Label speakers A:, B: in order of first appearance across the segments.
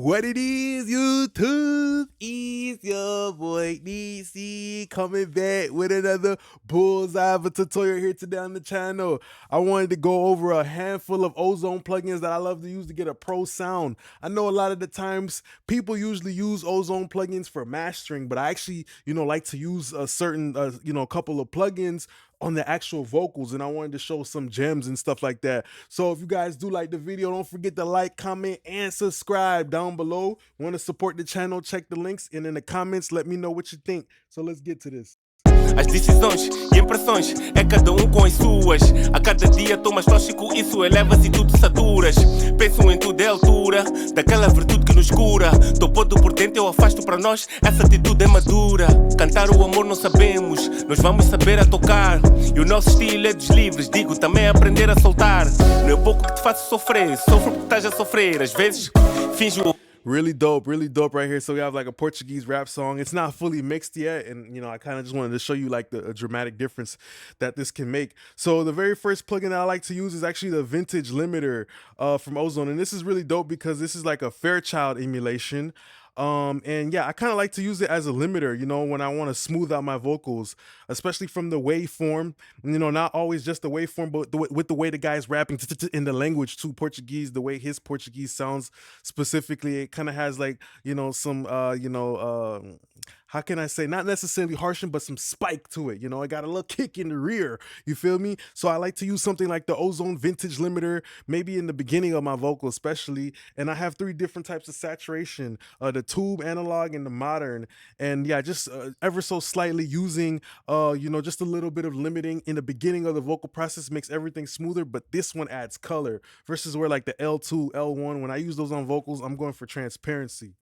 A: What it is, YouTube, is your boy DC coming back with another bullseye of a tutorial here today on the channel. I wanted to go over a handful of Ozone plugins that I love to use to get a pro sound. I know a lot of the times people usually use Ozone plugins for mastering, but I actually, like to use a certain, couple of plugins on the actual vocals, and I wanted to show some gems and stuff like that. So if you guys do like the video, don't forget to like, comment, and subscribe down below. Want to support the channel, check the links, and in the comments let me know what you think. So let's get to this.
B: As decisões e impressões é cada com as suas. A cada dia tomas tóxico, isso eleva-se e tudo saturas. Penso em tudo é altura, daquela virtude que nos cura. Tô podo por dentro, eu afasto para nós, essa atitude é madura. Cantar o amor não sabemos, nós vamos saber a tocar. E o nosso estilo é dos livres, digo também é aprender a soltar. Não é pouco que te faço sofrer, sofro porque estás a sofrer. Às vezes finjo.
A: Really dope right here. So we have like a Portuguese rap song. It's not fully mixed yet, and I kind of just wanted to show you like the dramatic difference that this can make. So the very first plugin that I like to use is actually the vintage limiter from Ozone, and this is really dope because this is like a Fairchild emulation. And yeah, I kind of like to use it as a limiter, when I want to smooth out my vocals, especially from the waveform, not always just the waveform, but with the way the guy's rapping in the language too, Portuguese, the way his Portuguese sounds specifically, it kind of has like, some, how can I say, not necessarily harshen, but some spike to it. I got a little kick in the rear, you feel me? So I like to use something like the Ozone vintage limiter, maybe in the beginning of my vocal especially. And I have 3 different types of saturation, the tube, analog, and the modern. And yeah, just ever so slightly using, just a little bit of limiting in the beginning of the vocal process makes everything smoother, but this one adds color versus where like the L2, L1, when I use those on vocals, I'm going for transparency.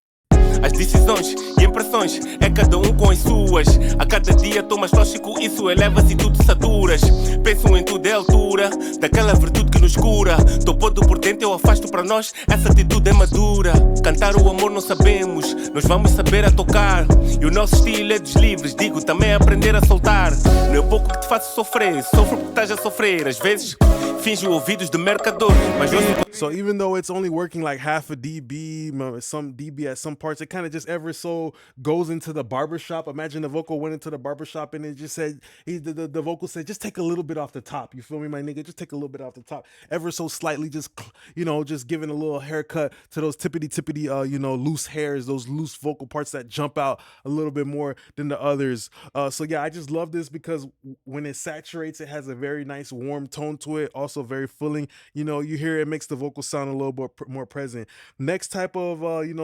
B: As decisões e impressões é cada com as suas. A cada dia tomas tóxico, isso eleva-se e tudo saturas. Penso em tudo é altura, daquela virtude que nos cura. Tô podo por dentro, eu afasto para nós, essa atitude é madura. Cantar o amor não sabemos, nós vamos saber a tocar. E o nosso estilo é dos livres, digo também é aprender a soltar. Não é pouco que te faço sofrer, sofro porque estás a sofrer. Às vezes finjo ouvidos de mercador, mas
A: So even though it's only working like half a dB, some dB at some parts, it kind of just ever so goes into the barbershop. Imagine the vocal went into the barbershop and it just said, the vocal said, just take a little bit off the top. You feel me, my nigga? Just take a little bit off the top. Ever so slightly, just giving a little haircut to those tippity, loose hairs, those loose vocal parts that jump out a little bit more than the others. So yeah, I just love this because when it saturates, it has a very nice warm tone to it. Also very filling. You hear it makes the vocal sound a little more present. Next type of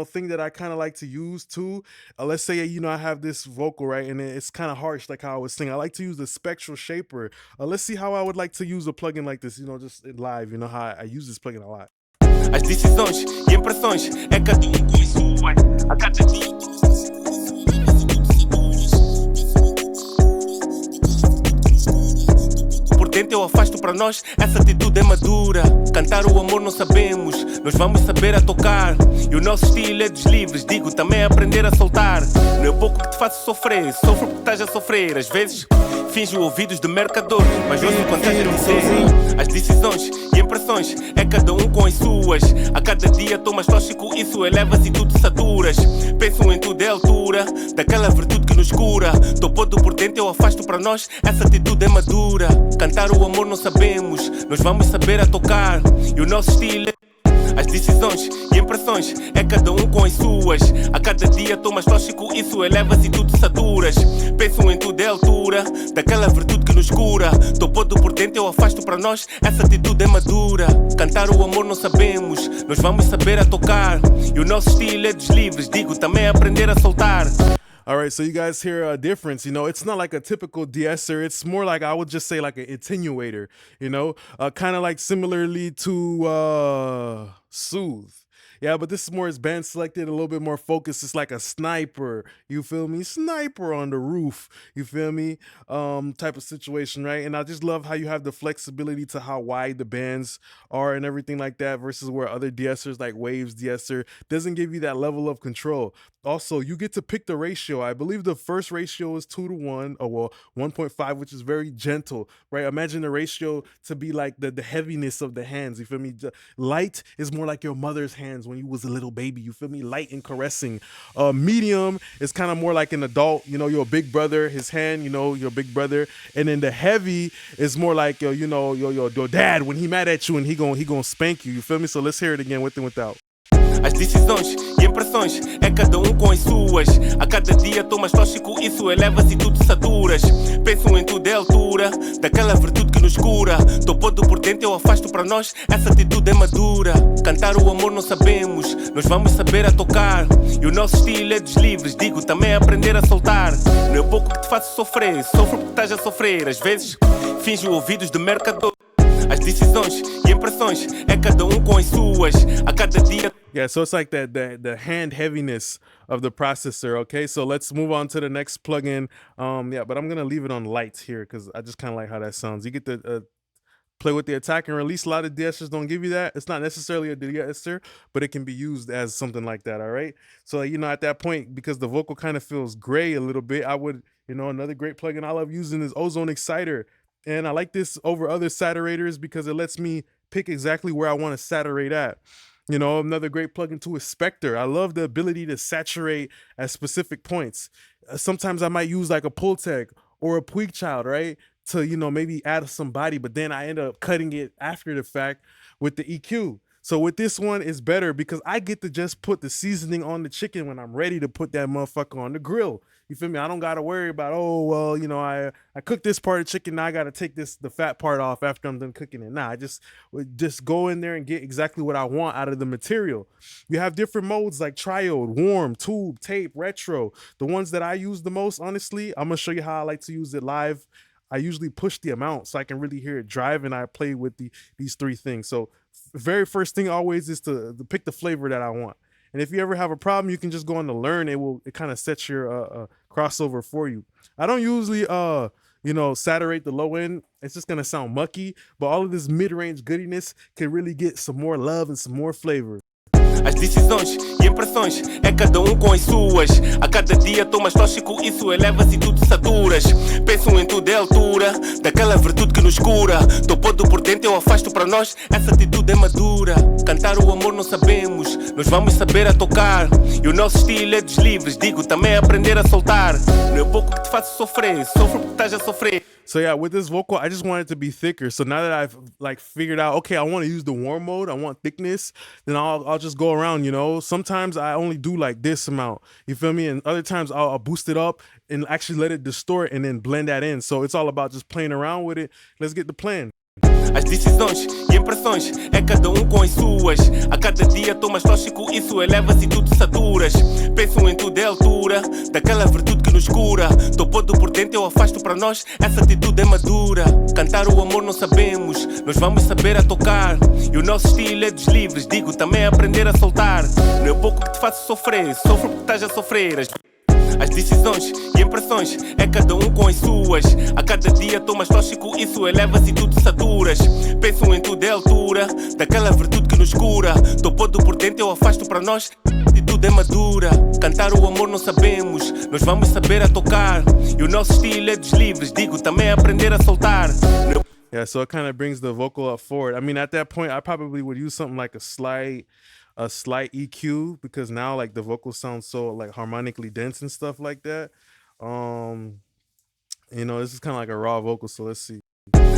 A: thing that I kind of like to use too, let's say I have this vocal, right, and it's kind of harsh like how I was singing. I like to use the Spectral shaper. Let's see how I would like to use a plugin like this, just live. How I use this plugin a lot.
B: As decisões e impressões é cada com as suas. A cada dia eu afasto para nós, essa atitude é madura. Cantar o amor não sabemos, nós vamos saber a tocar. E o nosso estilo é dos livres, digo também é aprender a soltar. Não é pouco que te faço sofrer, sofro porque estás a sofrer. Às vezes finjo ouvidos de mercador, mas ouço quando estás a dizer. As decisões e impressões é cada com as suas. A cada dia tomas tóxico, isso eleva-se e tudo saturas. Penso em tudo é altura, daquela virtude que nos cura. Tô podo por dentro, eu afasto para nós, essa atitude é madura. Cantar o amor não sabemos, nós vamos saber a tocar. E o nosso estilo é... As decisões e impressões é cada com as suas. A cada dia tomas tóxico, isso eleva-se e tudo saturas. Penso em tudo é altura, daquela virtude que nos cura. Tô podo por dentro, eu afasto para nós, essa atitude é madura. Cantar o amor não sabemos, nós vamos saber a tocar. E o nosso estilo é dos livres, digo também é aprender a soltar.
A: All right, so you guys hear a difference, it's not like a typical de-esser. It's more like, I would just say like an attenuator, kind of like similarly to soothe. Yeah, but this is more as band selected, a little bit more focused. It's like a sniper, you feel me? Sniper on the roof, you feel me? Type of situation, right? And I just love how you have the flexibility to how wide the bands are and everything like that versus where other de-essers like Waves de-esser doesn't give you that level of control. Also, you get to pick the ratio. I believe the first ratio is 2:1, or well, 1.5, which is very gentle, right? Imagine the ratio to be like the heaviness of the hands, you feel me? Light is more like your mother's hand. hands when you was a little baby. You feel me? Light and caressing. Medium is kind of more like an adult. You know, your big brother. His hand. You know, your big brother. And then the heavy is more like you know your dad when he mad at you and he gon' spank you. You feel me? So let's hear it again with and without.
B: As decisões e impressões é cada com as suas. A cada dia tomas tóxico, isso elevas e tu te saturas. Penso em tudo é altura, daquela virtude que nos cura. Tô podo por dentro, eu afasto para nós, essa atitude é madura. Cantar o amor não sabemos, nós vamos saber a tocar. E o nosso estilo é dos livres, digo também aprender a soltar. Não é pouco que te faço sofrer, sofro porque estás a sofrer. Às vezes finjo ouvidos de mercador. As decisões e impressões é cada com as suas. A cada dia.
A: Yeah, so it's like the hand heaviness of the processor. Okay, so let's move on to the next plugin. Yeah, but I'm gonna leave it on light here because I just kind of like how that sounds. You get to play with the attack and release. A lot of de-essers don't give you that. It's not necessarily a de-esser, but it can be used as something like that. All right, so you know at that point, because the vocal kind of feels gray a little bit, I would, you know, another great plugin I love using is Ozone Exciter. And I like this over other saturators because it lets me pick exactly where I want to saturate at. You know, another great plugin too is Spectral. I love the ability to saturate at specific points. Sometimes I might use like a pull tech or a Puig child, right? To, you know, maybe add some body, but then I end up cutting it after the fact with the EQ. So with this one, it's better because I get to just put the seasoning on the chicken when I'm ready to put that motherfucker on the grill. You feel me? I don't got to worry about, oh, well, you know, I cooked this part of chicken. Now I got to take the fat part off after I'm done cooking it. Nah, I just go in there and get exactly what I want out of the material. You have different modes like triode, warm, tube, tape, retro. The ones that I use the most, honestly, I'm going to show you how I like to use it live. I usually push the amount so I can really hear it drive, and I play with these three things. So very first thing always is to pick the flavor that I want. And if you ever have a problem, you can just go on to learn. It kind of sets your crossover for you. I don't usually you know, saturate the low end. It's just gonna sound mucky, but all of this mid-range goodiness can really get some more love and some more flavor.
B: As decisões e impressões é cada com as suas. A cada dia tomas tóxico, isso elevas e tu te saturas. Penso em tudo é altura, daquela virtude que nos cura. Tô podo por dentro, eu afasto para nós, essa atitude é madura. Cantar o amor não sabemos, nós vamos saber a tocar. E o nosso estilo é dos livres, digo também aprender a soltar. Não é pouco que te faço sofrer, sofro porque estás a sofrer.
A: So yeah, with this vocal, I just want it to be thicker. So now that I've like figured out, okay, I want to use the warm mode, I want thickness, then I'll just go around, you know. Sometimes I only do like this amount, you feel me? And other times I'll boost it up and actually let it distort and then blend that in. So it's all about just playing around with it. Let's get the plan.
B: As decisões e impressões é cada com as suas. A cada dia tomas tóxico, isso elevas e tu te saturas. Penso em tudo é altura, daquela virtude que nos cura. Tô podo por dentro, eu afasto para nós, essa atitude é madura. Cantar o amor não sabemos, nós vamos saber a tocar. E o nosso estilo é dos livres, digo também aprender a soltar. Não é pouco que te faço sofrer, sofro porque estás a sofrer. As decisões e impressões é cada com as suas. A cada dia tomas tóxico, isso elevas e tu te saturas. Penso em tudo é altura, daquela virtude que nos cura. Tô podo por dentro, eu afasto para nós, e tudo é madura. Cantar o amor não sabemos, nós vamos saber a tocar. E o nosso estilo é dos livres, digo também aprender a soltar.
A: Yeah, so it kind of brings the vocal up forward. I mean, at that point, I probably would use something like a slight EQ because now like the vocal sounds so like harmonically dense and stuff like that. You know, this is kind of like a raw vocal, so let's see.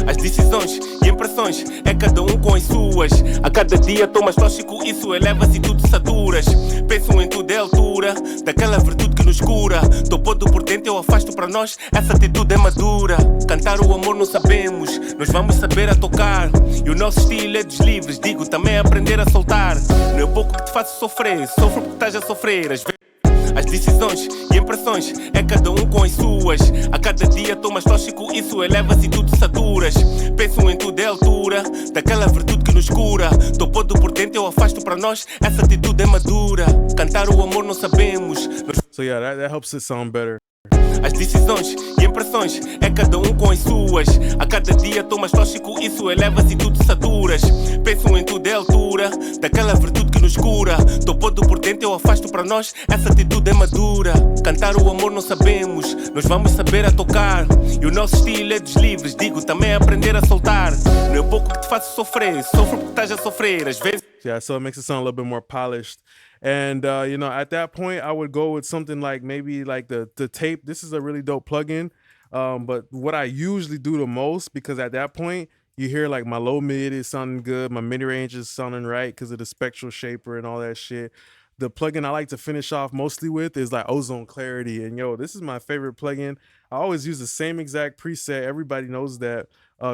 B: As decisões e impressões é cada com as suas. A cada dia tomas tóxico, isso elevas e tu te saturas. Penso em tudo é altura, daquela virtude que nos cura. Tô podo por dentro, eu afasto para nós, essa atitude é madura. Cantar o amor não sabemos, nós vamos saber a tocar. E o nosso estilo é dos livres, digo também aprender a soltar. Não é pouco que te faço sofrer, sofro porque estás a sofrer. As decisões e impressões é cada com as suas. A cada dia tomas tóxico, isso elevas e tu te saturas. Penso em tudo é altura, daquela virtude que nos cura. Tô podo por dentro, eu afasto para nós, essa atitude é madura. Cantar o amor não sabemos.
A: So yeah, that helps it sound better.
B: As decisões e impressões é cada com as suas. A cada dia tomas tóxico, isso elevas e tu te saturas. Penso em tudo é altura, daquela virtude que nos cura. Tô podo por dentro, eu afasto para nós, essa atitude é madura. Cantar o amor não sabemos, nós vamos saber a tocar. E o nosso estilo é dos livres, digo também aprender a soltar. Não é pouco que te faço sofrer, sofro porque estás a sofrer. Às vezes
A: Yeah, so it makes it sound a little bit more polished. And you know, at that point, I would go with something like maybe like the tape. This is a really dope plugin. But what I usually do the most, because at that point you hear like my low mid is sounding good, my mid range is sounding right because of the spectral shaper and all that shit. The plugin I like to finish off mostly with is like Ozone Clarity. And yo, this is my favorite plugin. I always use the same exact preset. Everybody knows that,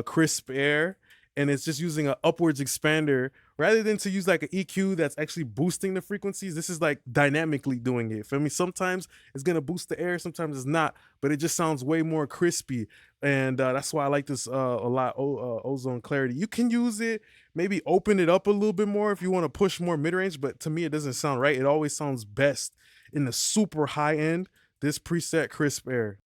A: crisp air. And it's just using an upwards expander rather than to use like an EQ that's actually boosting the frequencies. This is like dynamically doing it. For me, sometimes it's gonna boost the air, sometimes it's not, but it just sounds way more crispy. And that's why I like this a lot. Ozone Clarity. You can use it, maybe open it up a little bit more if you want to push more mid range, but to me, it doesn't sound right. It always sounds best in the super high end. This preset crisp air.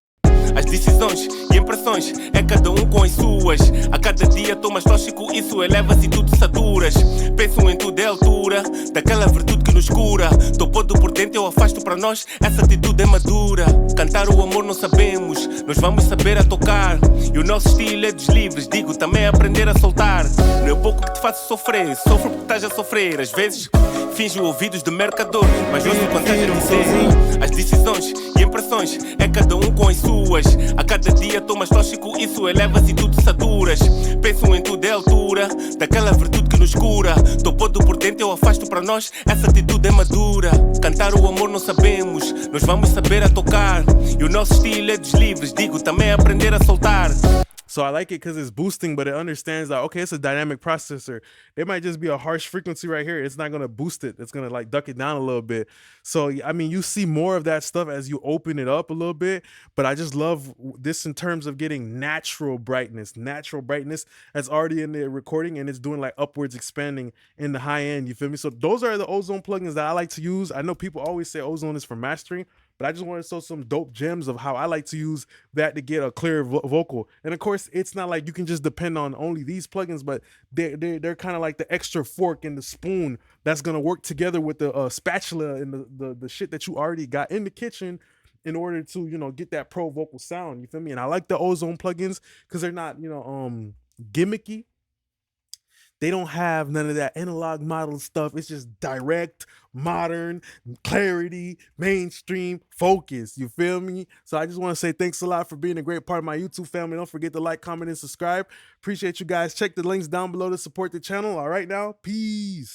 B: As decisões e impressões é cada com as suas. A cada dia tô mais tóxico, isso eleva-se e tudo saturas. Penso em tudo é altura, daquela virtude que nos cura. Tô podre por dentro, eu afasto para nós, essa atitude é madura. Cantar o amor não sabemos, nós vamos saber a tocar. E o nosso estilo é dos livres, digo também aprender a soltar. Não é pouco que te faço sofrer, sofro porque estás a sofrer. Às vezes finjo ouvidos de mercador, mas ouço quando estás a dizer. As decisões e impressões é cada com as suas. A cada dia tô mais tóxico, isso eleva-se e tudo saturas. Penso em tudo é altura, daquela virtude que nos cura. Tô podre por dentro, eu afasto para nós, essa atitude é madura. Cantar o amor não sabemos, nós vamos saber a tocar. E o nosso estilo é dos livres, digo também aprender a soltar.
A: So I like it because it's boosting, but it understands that, okay, it's a dynamic processor. It might just be a harsh frequency right here. It's not going to boost it. It's going to like duck it down a little bit. So, I mean, you see more of that stuff as you open it up a little bit, but I just love this in terms of getting natural brightness that's already in the recording, and it's doing like upwards expanding in the high end. You feel me? So those are the Ozone plugins that I like to use. I know people always say Ozone is for mastering, but I just want to show some dope gems of how I like to use that to get a clear vocal. And of course, it's not like you can just depend on only these plugins, but they're kind of like the extra fork and the spoon that's gonna work together with the spatula and the shit that you already got in the kitchen in order to, you know, get that pro vocal sound. You feel me? And I like the Ozone plugins because they're not, you know, gimmicky. They don't have none of that analog model stuff. It's just direct, modern, clarity, mainstream, focus. You feel me? So I just want to say thanks a lot for being a great part of my YouTube family. Don't forget to like, comment, and subscribe. Appreciate you guys. Check the links down below to support the channel. All right now, peace.